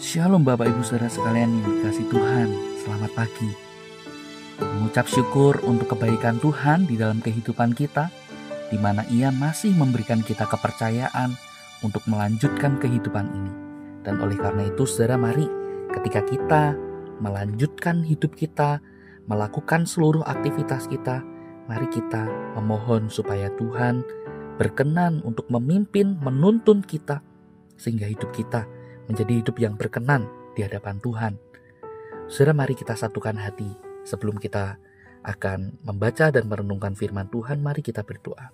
Shalom Bapak Ibu Saudara sekalian yang dikasihi Tuhan. Selamat pagi. Mengucap syukur untuk kebaikan Tuhan di dalam kehidupan kita, di mana Ia masih memberikan kita kepercayaan untuk melanjutkan kehidupan ini. Dan oleh karena itu saudara, mari ketika kita melanjutkan hidup kita, melakukan seluruh aktivitas kita, mari kita memohon supaya Tuhan berkenan untuk memimpin, menuntun kita, sehingga hidup kita menjadi hidup yang berkenan di hadapan Tuhan. Saudara, mari kita satukan hati. Sebelum kita akan membaca dan merenungkan firman Tuhan, mari kita berdoa.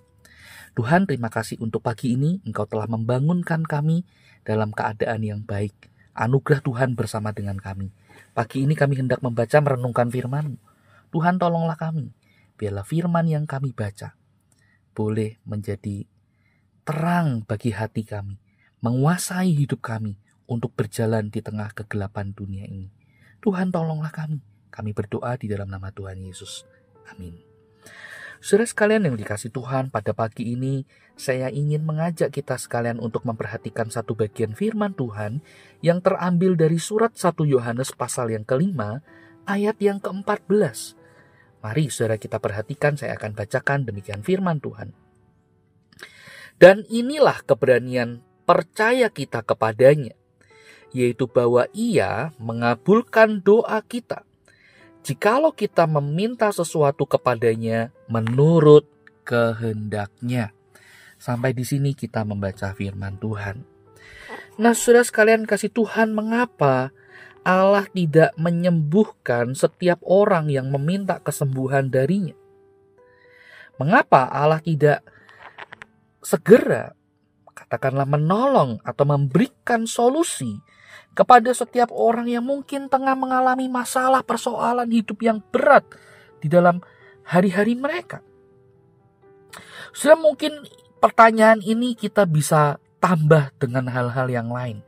Tuhan, terima kasih untuk pagi ini. Engkau telah membangunkan kami dalam keadaan yang baik. Anugerah Tuhan bersama dengan kami. Pagi ini kami hendak membaca merenungkan firman-Mu. Tuhan, tolonglah kami. Biarlah firman yang kami baca boleh menjadi terang bagi hati kami, menguasai hidup kami untuk berjalan di tengah kegelapan dunia ini. Tuhan, tolonglah kami. Kami berdoa di dalam nama Tuhan Yesus. Amin. Saudara sekalian yang dikasihi Tuhan, pada pagi ini saya ingin mengajak kita sekalian untuk memperhatikan satu bagian firman Tuhan yang terambil dari surat 1 Yohanes pasal yang ke-5 ayat yang ke-14. Mari saudara kita perhatikan, saya akan bacakan demikian firman Tuhan. Dan inilah keberanian percaya kita kepadanya, yaitu bahwa Ia mengabulkan doa kita, jikalau kita meminta sesuatu kepadanya menurut kehendak-Nya. Sampai di sini kita membaca firman Tuhan. Nah, saudara sekalian kasih Tuhan, mengapa Allah tidak menyembuhkan setiap orang yang meminta kesembuhan darinya? Mengapa Allah tidak segera, katakanlah, menolong atau memberikan solusi kepada setiap orang yang mungkin tengah mengalami masalah persoalan hidup yang berat di dalam hari-hari mereka? Sudah mungkin pertanyaan ini kita bisa tambah dengan hal-hal yang lain,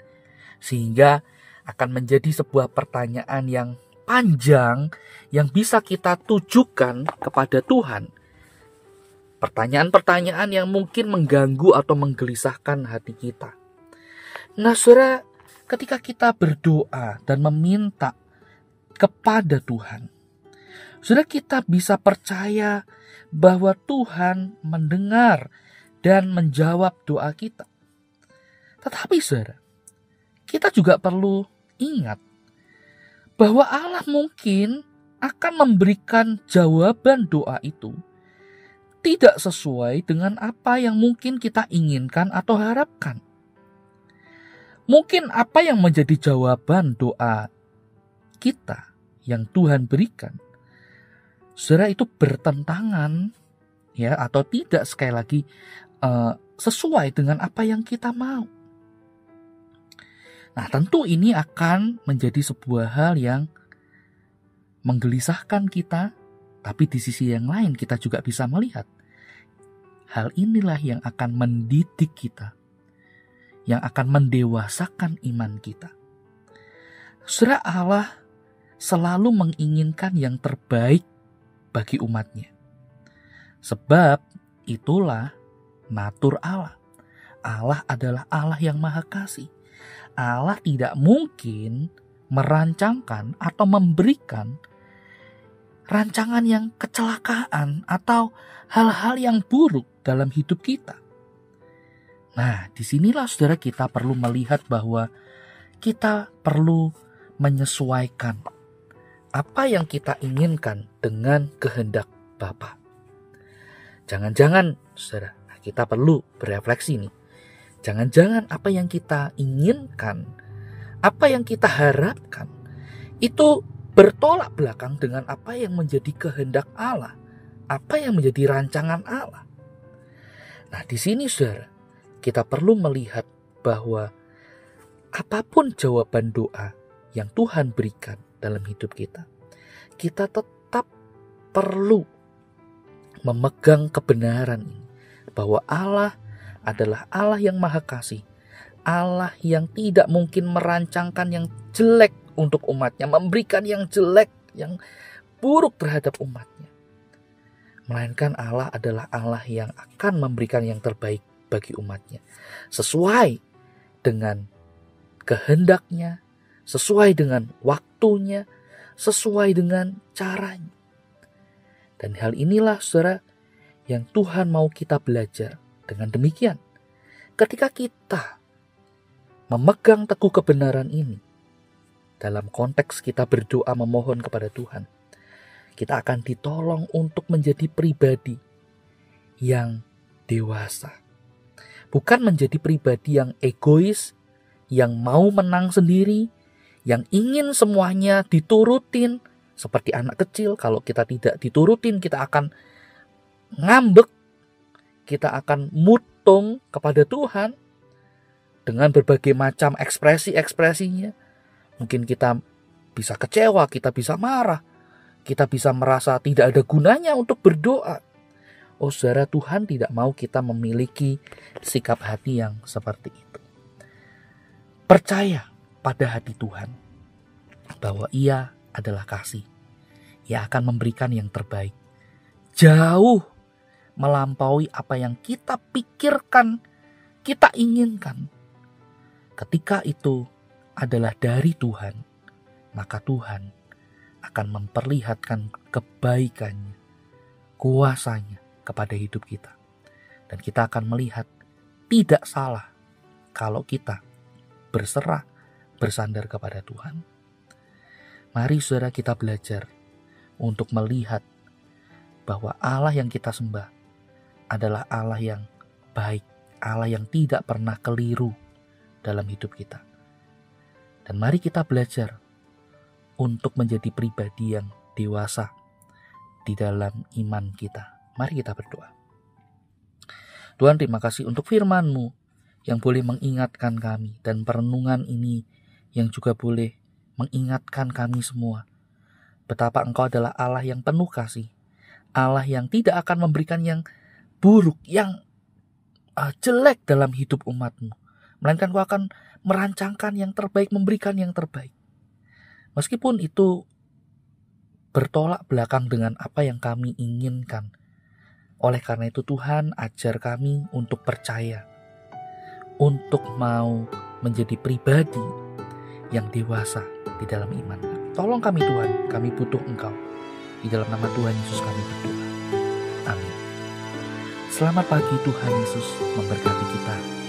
sehingga akan menjadi sebuah pertanyaan yang panjang yang bisa kita tujukan kepada Tuhan. Pertanyaan-pertanyaan yang mungkin mengganggu atau menggelisahkan hati kita. Nah, saudara, ketika kita berdoa dan meminta kepada Tuhan, saudara, kita bisa percaya bahwa Tuhan mendengar dan menjawab doa kita. Tetapi saudara, kita juga perlu ingat bahwa Allah mungkin akan memberikan jawaban doa itu tidak sesuai dengan apa yang mungkin kita inginkan atau harapkan. Mungkin apa yang menjadi jawaban doa kita yang Tuhan berikan, saudara, itu bertentangan atau tidak, sekali lagi, sesuai dengan apa yang kita mau. Nah, tentu ini akan menjadi sebuah hal yang menggelisahkan kita, tapi di sisi yang lain kita juga bisa melihat hal inilah yang akan mendidik kita, yang akan mendewasakan iman kita. Saudara, Allah selalu menginginkan yang terbaik bagi umatnya. Sebab itulah natur Allah. Allah adalah Allah yang maha kasih. Allah tidak mungkin merancangkan atau memberikan rancangan yang kecelakaan atau hal-hal yang buruk dalam hidup kita. Nah, disinilah saudara kita perlu melihat bahwa kita perlu menyesuaikan apa yang kita inginkan dengan kehendak Bapa. Jangan-jangan saudara, kita perlu berefleksi nih. Jangan-jangan apa yang kita inginkan, apa yang kita harapkan, itu bertolak belakang dengan apa yang menjadi kehendak Allah, apa yang menjadi rancangan Allah. Nah, di sini saudara, kita perlu melihat bahwa apapun jawaban doa yang Tuhan berikan dalam hidup kita, kita tetap perlu memegang kebenaran ini, bahwa Allah adalah Allah yang maha kasih, Allah yang tidak mungkin merancangkan yang jelek untuk umatnya, memberikan yang jelek, yang buruk terhadap umatnya. Melainkan Allah adalah Allah yang akan memberikan yang terbaik bagi umatnya, sesuai dengan kehendaknya, sesuai dengan waktunya, sesuai dengan caranya. Dan hal inilah saudara yang Tuhan mau kita belajar. Dengan demikian, ketika kita memegang teguh kebenaran ini, dalam konteks kita berdoa memohon kepada Tuhan, kita akan ditolong untuk menjadi pribadi yang dewasa. Bukan menjadi pribadi yang egois, yang mau menang sendiri, yang ingin semuanya diturutin. Seperti anak kecil, kalau kita tidak diturutin, kita akan ngambek, kita akan mutung kepada Tuhan dengan berbagai macam ekspresi-ekspresinya. Mungkin kita bisa kecewa, kita bisa marah, kita bisa merasa tidak ada gunanya untuk berdoa. Oh saudara, Tuhan tidak mau kita memiliki sikap hati yang seperti itu. Percaya pada hati Tuhan bahwa Ia adalah kasih. Ia akan memberikan yang terbaik, jauh melampaui apa yang kita pikirkan, kita inginkan. Ketika itu adalah dari Tuhan, maka Tuhan akan memperlihatkan kebaikannya, kuasanya kepada hidup kita. Dan kita akan melihat tidak salah kalau kita berserah, bersandar kepada Tuhan. Mari saudara kita belajar untuk melihat bahwa Allah yang kita sembah adalah Allah yang baik, Allah yang tidak pernah keliru dalam hidup kita. Dan mari kita belajar untuk menjadi pribadi yang dewasa di dalam iman kita. Mari kita berdoa. Tuhan, terima kasih untuk firman-Mu yang boleh mengingatkan kami, dan perenungan ini yang juga boleh mengingatkan kami semua betapa Engkau adalah Allah yang penuh kasih, Allah yang tidak akan memberikan yang buruk, yang jelek dalam hidup umat-Mu, melainkan Engkau akan merancangkan yang terbaik, memberikan yang terbaik. Meskipun itu bertolak belakang dengan apa yang kami inginkan. Oleh karena itu Tuhan, ajar kami untuk percaya, untuk mau menjadi pribadi yang dewasa di dalam iman. Tolong kami Tuhan, kami butuh Engkau. Di dalam nama Tuhan Yesus kami berdoa. Amin. Selamat pagi, Tuhan Yesus memberkati kita.